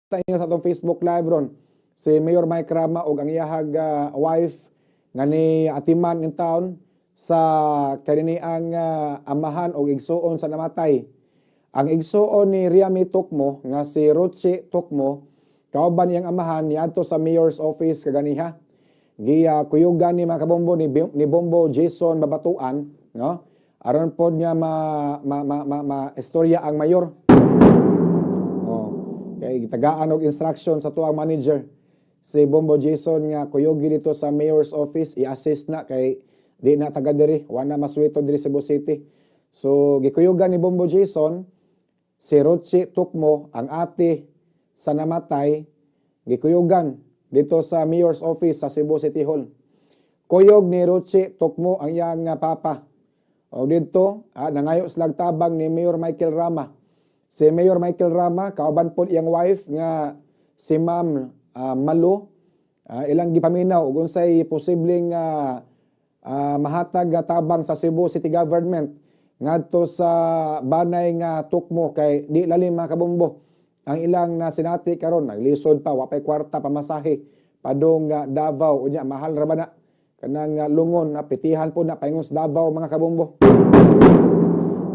sa inyo sa atong Facebook Live ron si Mayor Mike Rama og ang iyahag wife nga ni atiman in town sa kaniniang amahan og igsuon sa namatay. Ang igsuon ni Riami Tokmo nga si Roche Tokmo kauban iyang amahan niadto sa mayor's office kaganiha. Kuyugan ni mga kabombo ni Bombo Jason Babatuan, no? Aron pod niya istorya ang mayor. Kay gitagaan og instruction sa tuang manager si Bombo Jason nga kuyogi dito sa mayor's office i-assist na kay di na taga diri wala maswito diri sa Cebu City. So gikuyugan ni Bombo Jason si Roche Tokmo ang ate sa namatay gikuyugan dito sa mayor's office sa Cebu City Hall. Kuyog ni Roche Tokmo ang iyang papa. O dito nangayo slag tabang ni Mayor Michael Rama. Si Mayor Michael Rama, kauban po iyang wife nga si Ma'am Malu, ilang gipaminaw ug unsay posibleng mahatag tabang sa Cebu City Government ngadto sa banay nga Tokmo kay di lalim mga kabombo. Ang ilang nasinati karon naglisod pa wa pay kwarta pamasahe padung Davao unya mahal ra ba na kanang lungon pitihan po na paingon sa Davao mga kabombo.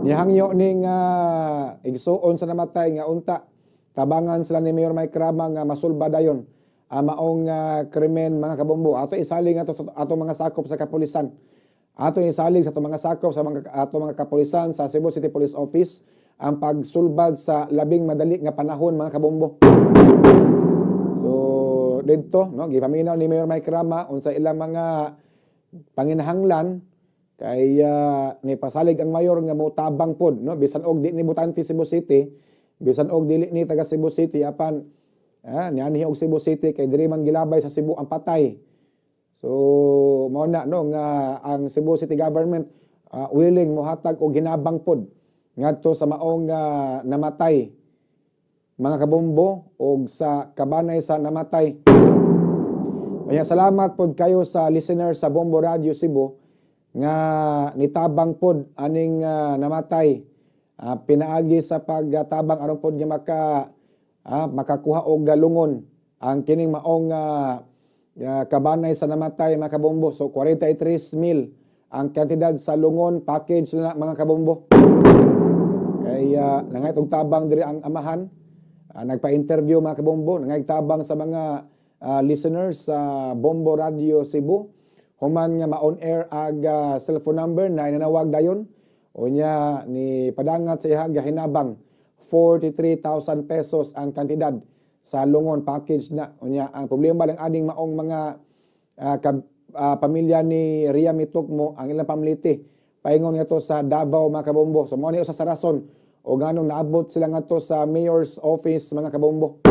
Nihangyo ning igsuon sa namatay nga unta tabangan sila ni Mayor Mike Rama nga masulba dayon maong krimen mga kabombo. Ato isaling ato mga sakop sa kapulisan. Ato isaling sa ato mga sakop sa ato mga kapulisan sa Cebu City Police Office ang pagsulbad sa labing madali nga panahon mga kabombo. So dito no gipaminaw ni Mayor Mike Rama unsa ilang mga panginahanglan kay ni pasalig ang mayor nga motabang pod no bisan og di ni butante Cebu City, bisan og dili ni taga Cebu City apan nianhi og Cebu City kay diri man gilabay sa Cebu ang patay. So mao na no nga ang Cebu City government willing mohatag og hinabang pod ngadto sa maong namatay mga kabombo og sa kabanay sa namatay. Kaya salamat pod kayo sa listener sa Bombo Radio Cebu nga nitabang pod aning namatay. Pinaagi sa pagtabang aron pod nga makakuha og galungon ang kining maong kabanay sa namatay mga kabombo. So 43,000 ang kantidad sa lungon package na mga kabombo. Kay nangayt og tabang diri ang amahan. Nagpa-interview mga kabombo, nangayt tabang sa mga listeners sa Bombo Radio Cebu. Human nga ma-on air ag cellphone number na inanawag dayon unya ni padangat sa ihag hinabang 43,000 pesos ang kantidad sa lungon package na unya ang problema lang ading maong mga pamilya ni Riami Tokmo ang ilang pamiliti paingon nga to sa Davao mga kabombo. So mo ni usa sa rason o ganong naabot sila nga to sa mayor's office mga kabombo.